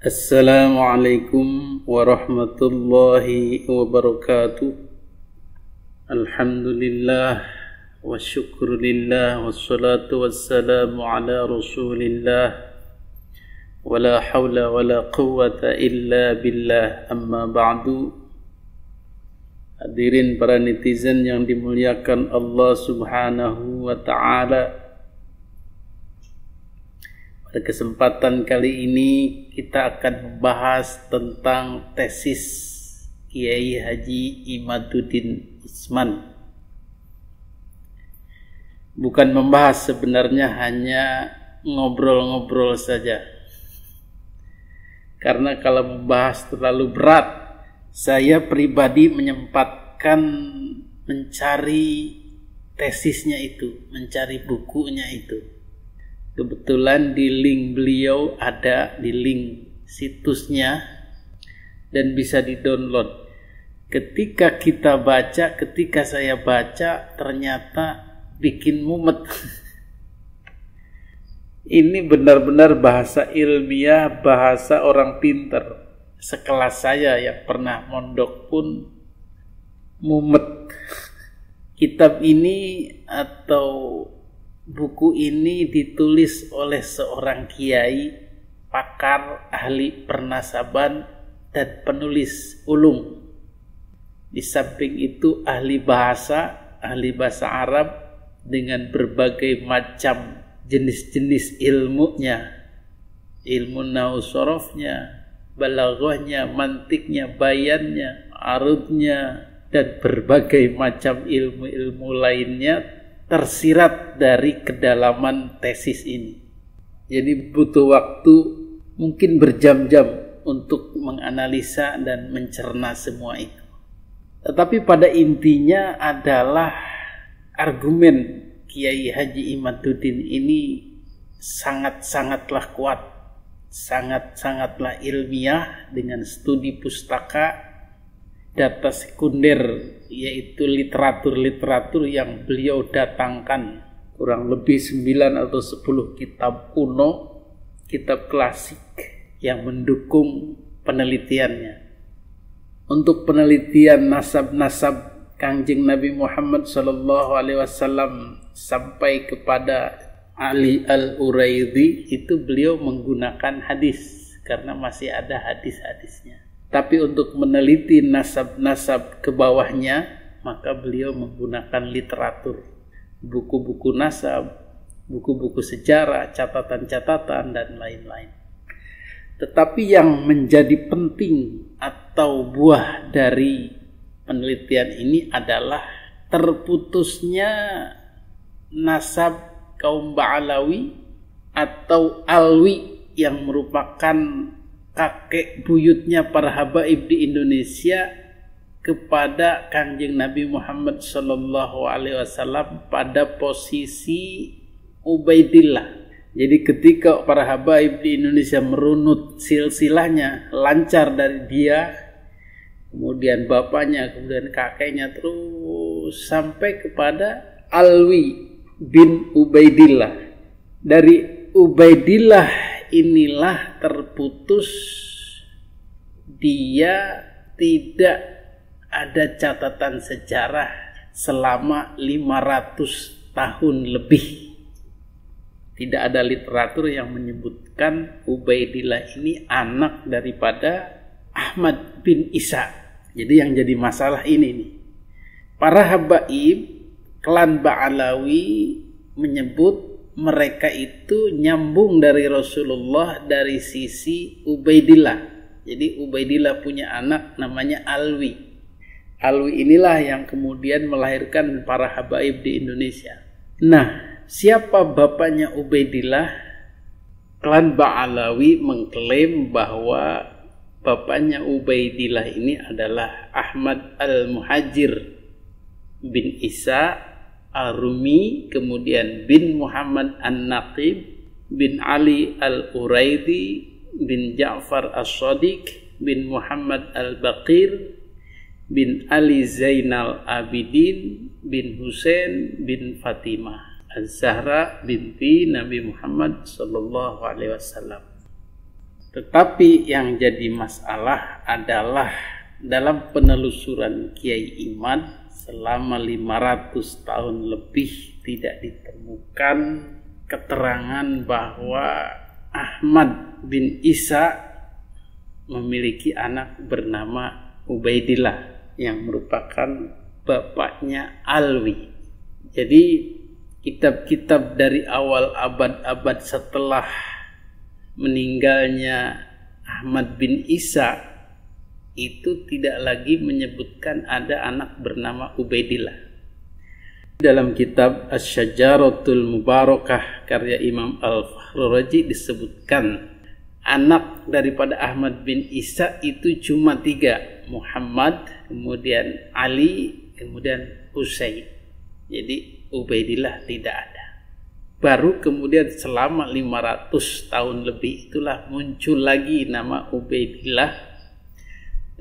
Assalamualaikum warahmatullahi wabarakatuh. Alhamdulillah wa syukrulillah wassalatu wassalamu ala rasulillah wa la hawla wa la quwwata illa billah, amma ba'du. Hadirin para netizen yang dimuliakan Allah subhanahu wa ta'ala, pada kesempatan kali ini kita akan membahas tentang tesis Kiai Haji Imaduddin Utsman. Bukan membahas, sebenarnya hanya ngobrol-ngobrol saja. Karena kalau membahas terlalu berat, saya pribadi menyempatkan mencari tesisnya itu, mencari bukunya itu. Kebetulan di link beliau ada, di link situsnya, dan bisa di-download. Ketika saya baca, ternyata bikin mumet. Ini benar-benar bahasa ilmiah, bahasa orang pinter. Sekelas saya yang pernah mondok pun mumet. Kitab ini atau buku ini ditulis oleh seorang kiai, pakar, ahli pernasaban, dan penulis ulung. Di samping itu ahli bahasa Arab dengan berbagai macam jenis-jenis ilmunya, ilmu nahwu sorofnya, balaghahnya, mantiknya, bayannya, arudnya, dan berbagai macam ilmu-ilmu lainnya tersirat dari kedalaman tesis ini. Jadi butuh waktu mungkin berjam-jam untuk menganalisa dan mencerna semua itu. Tetapi pada intinya adalah argumen Kiai Haji Imaduddin ini sangat-sangatlah kuat, sangat-sangatlah ilmiah, dengan studi pustaka, data sekunder, yaitu literatur-literatur yang beliau datangkan, kurang lebih 9 atau 10 kitab kuno, kitab klasik yang mendukung penelitiannya. Untuk penelitian nasab-nasab Kangjeng Nabi Muhammad SAW sampai kepada Ali Al-Uraidi, itu beliau menggunakan hadis karena masih ada hadis-hadisnya. Tapi untuk meneliti nasab-nasab ke bawahnya, maka beliau menggunakan literatur, buku-buku nasab, buku-buku sejarah, catatan-catatan, dan lain-lain. Tetapi yang menjadi penting atau buah dari penelitian ini adalah terputusnya nasab kaum Ba'alawi atau Alwi yang merupakan kakek buyutnya para habaib di Indonesia kepada Kangjeng Nabi Muhammad SAW pada posisi Ubaidillah. Jadi ketika para habaib di Indonesia merunut silsilahnya, lancar dari dia, kemudian bapaknya, kemudian kakeknya, terus sampai kepada Alwi bin Ubaidillah. Dari Ubaidillah inilah terputus, dia tidak ada catatan sejarah selama 500 tahun lebih. Tidak ada literatur yang menyebutkan Ubaidillah ini anak daripada Ahmad bin Isa. Jadi yang jadi masalah ini nih. Para habaib klan Ba'alawi menyebut mereka itu nyambung dari Rasulullah dari sisi Ubaidillah. Jadi Ubaidillah punya anak namanya Alwi. Alwi inilah yang kemudian melahirkan para habaib di Indonesia. Nah, siapa bapaknya Ubaidillah? Klan Ba'alawi mengklaim bahwa bapaknya Ubaidillah ini adalah Ahmad Al-Muhajir bin Isa Ar-Rumi, kemudian bin Muhammad An-Naqib, bin Ali Al-Uraidi, bin Ja'far As-Sadiq, bin Muhammad Al-Baqir, bin Ali Zainal Abidin, bin Husain, bin Fatimah Az-Zahra binti Nabi Muhammad sallallahu alaihi wasallam. Tetapi yang jadi masalah adalah dalam penelusuran Kiai Imad selama 500 tahun lebih tidak ditemukan keterangan bahwa Ahmad bin Isa memiliki anak bernama Ubaidillah yang merupakan bapaknya Alwi. Jadi kitab-kitab dari awal abad-abad setelah meninggalnya Ahmad bin Isa itu tidak lagi menyebutkan ada anak bernama Ubaidillah. Dalam kitab Asy-Syajaratul Mubarakah karya Imam Al-Fakhrurazi disebutkan anak daripada Ahmad bin Isa itu cuma 3, Muhammad, kemudian Ali, kemudian Husain. Jadi Ubaidillah tidak ada. Baru kemudian selama 500 tahun lebih itulah muncul lagi nama Ubaidillah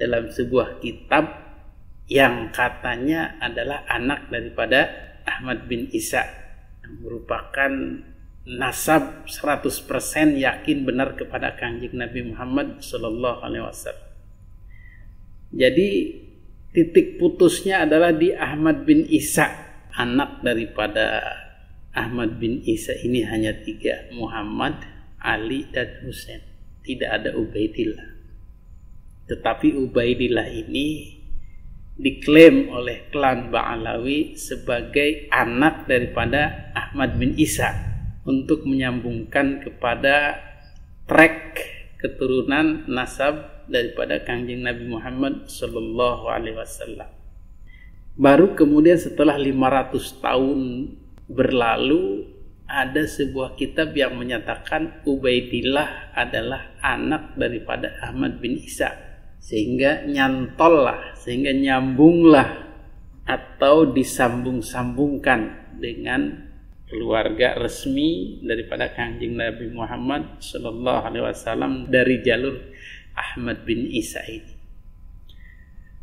dalam sebuah kitab yang katanya adalah anak daripada Ahmad bin Isa, yang merupakan nasab 100% yakin benar kepada Kanjeng Nabi Muhammad sallallahu alaihi wasallam. Jadi titik putusnya adalah di Ahmad bin Isa. Anak daripada Ahmad bin Isa ini hanya 3, Muhammad, Ali, dan Husain. Tidak ada Ubaidillah. Tetapi Ubaidillah ini diklaim oleh klan Ba'alawi sebagai anak daripada Ahmad bin Isa untuk menyambungkan kepada trek keturunan nasab daripada Kanjeng Nabi Muhammad sallallahu alaihi wasallam. Baru kemudian setelah 500 tahun berlalu ada sebuah kitab yang menyatakan Ubaidillah adalah anak daripada Ahmad bin Isa, sehingga nyantollah, sehingga nyambunglah atau disambung-sambungkan dengan keluarga resmi daripada Kanjeng Nabi Muhammad sallallahu alaihi wasallam dari jalur Ahmad bin Isa ini.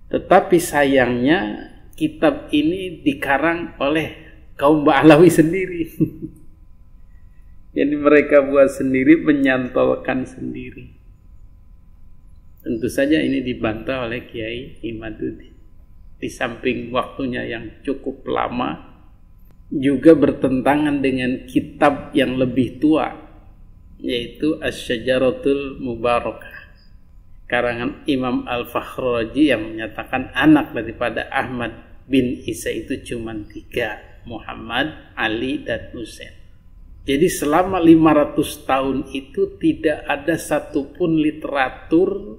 Tetapi sayangnya kitab ini dikarang oleh kaum Ba'alawi sendiri. Jadi mereka buat sendiri, menyantolkan sendiri. Tentu saja ini dibantah oleh Kiai Imaduddin. Di samping waktunya yang cukup lama, juga bertentangan dengan kitab yang lebih tua, yaitu Asy-Syajaratul Mubarakah karangan Imam Al-Fakhrurazi yang menyatakan anak daripada Ahmad bin Isa itu cuma 3, Muhammad, Ali, dan Husain. Jadi selama 500 tahun itu tidak ada satupun literatur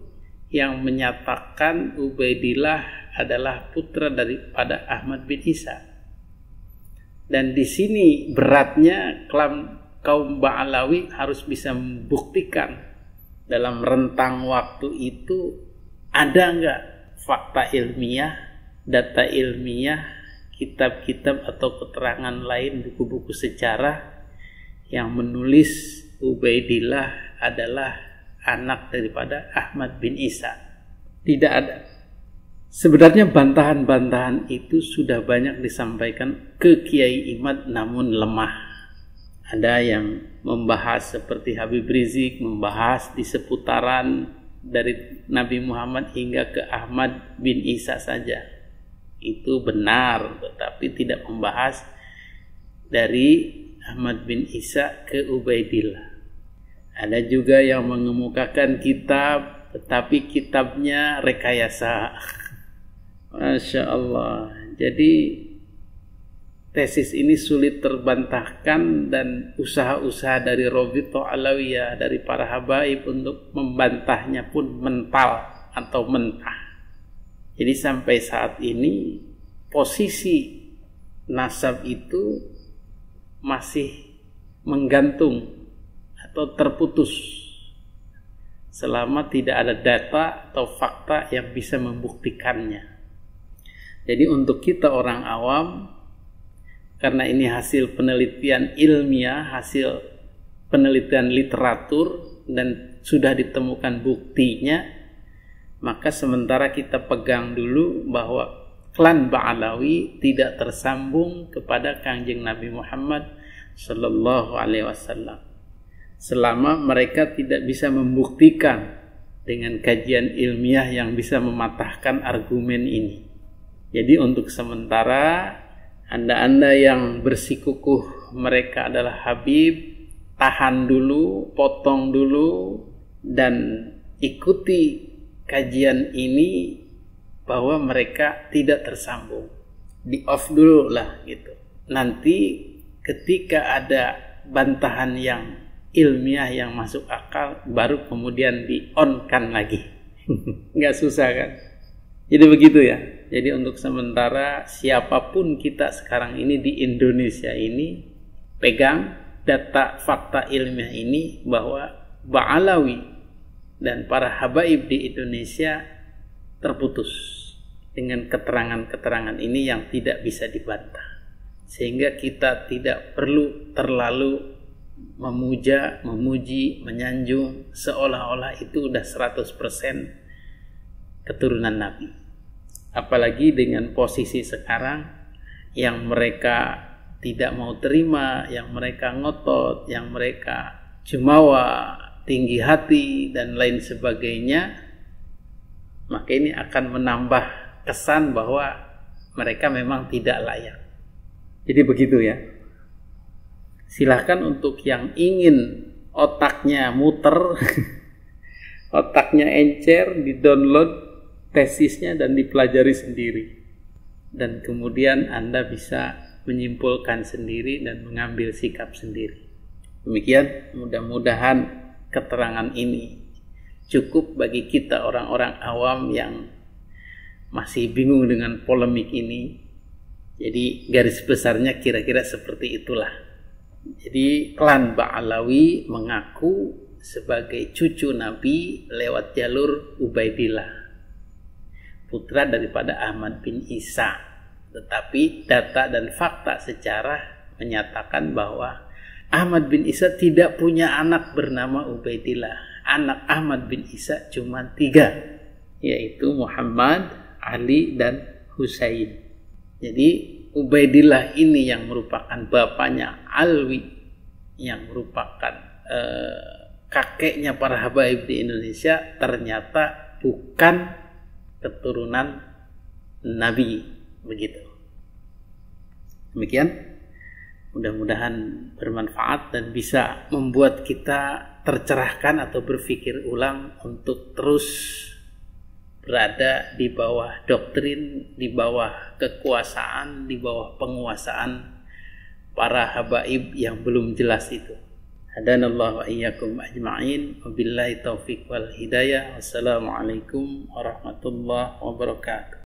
yang menyatakan Ubaidillah adalah putra daripada Ahmad bin Isa. Dan di sini beratnya kaum Ba'alawi harus bisa membuktikan dalam rentang waktu itu ada enggak fakta ilmiah, data ilmiah, kitab-kitab atau keterangan lain, buku-buku sejarah yang menulis Ubaidillah adalah anak daripada Ahmad bin Isa. Tidak ada. Sebenarnya bantahan-bantahan itu sudah banyak disampaikan ke Kiai Imad namun lemah. Ada yang membahas seperti Habib Rizik, membahas di seputaran dari Nabi Muhammad hingga ke Ahmad bin Isa saja. Itu benar, tetapi tidak membahas dari Ahmad bin Isa ke Ubaidillah. Ada juga yang mengemukakan kitab, tetapi kitabnya rekayasa. Masya Allah. Jadi tesis ini sulit terbantahkan, dan usaha-usaha dari Rabithah Alawiyah, dari para habaib untuk membantahnya pun mental atau mentah. Jadi sampai saat ini posisi nasab itu masih menggantung atau terputus selama tidak ada data atau fakta yang bisa membuktikannya. Jadi untuk kita orang awam, karena ini hasil penelitian ilmiah, hasil penelitian literatur, dan sudah ditemukan buktinya, maka sementara kita pegang dulu bahwa klan Ba'alawi tidak tersambung kepada Kanjeng Nabi Muhammad sallallahu alaihi wasallam. selama mereka tidak bisa membuktikan dengan kajian ilmiah yang bisa mematahkan argumen ini. Jadi untuk sementara anda-anda yang bersikukuh mereka adalah Habib, tahan dulu, potong dulu, dan ikuti kajian ini bahwa mereka tidak tersambung. Di off dulu lah gitu. Nanti ketika ada bantahan yang ilmiah yang masuk akal, baru kemudian di on-kan lagi. Nggak susah kan? Jadi begitu ya. Jadi untuk sementara siapapun kita sekarang ini di Indonesia ini, pegang data fakta ilmiah ini bahwa Ba'alawi dan para habaib di Indonesia terputus dengan keterangan-keterangan ini yang tidak bisa dibantah. Sehingga kita tidak perlu terlalu memuja, memuji, menyanjung seolah-olah itu udah 100% keturunan Nabi. Apalagi dengan posisi sekarang yang mereka tidak mau terima, yang mereka ngotot, yang mereka jumawa, tinggi hati dan lain sebagainya, maka ini akan menambah kesan bahwa mereka memang tidak layak. Jadi begitu ya. Silahkan untuk yang ingin otaknya muter, otaknya encer, di-download tesisnya dan dipelajari sendiri. Dan kemudian Anda bisa menyimpulkan sendiri dan mengambil sikap sendiri. Demikian, mudah-mudahan keterangan ini cukup bagi kita orang-orang awam yang masih bingung dengan polemik ini. Jadi garis besarnya kira-kira seperti itulah. Jadi klan Ba'alawi mengaku sebagai cucu Nabi lewat jalur Ubaidillah, putra daripada Ahmad bin Isa. Tetapi data dan fakta sejarah menyatakan bahwa Ahmad bin Isa tidak punya anak bernama Ubaidillah. Anak Ahmad bin Isa cuma 3, yaitu Muhammad, Ali, dan Husain. Jadi Ubaidillah ini yang merupakan bapaknya Alwi, yang merupakan kakeknya para habaib di Indonesia, ternyata bukan keturunan Nabi. Begitu. Demikian, mudah-mudahan bermanfaat dan bisa membuat kita tercerahkan atau berpikir ulang untuk terus berada di bawah doktrin, di bawah kekuasaan, di bawah penguasaan para habaib yang belum jelas itu. Hadanallahu wa iyyakum ajma'in. Wabillahi taufiq wal hidayah. Wassalamualaikum warahmatullahi wabarakatuh.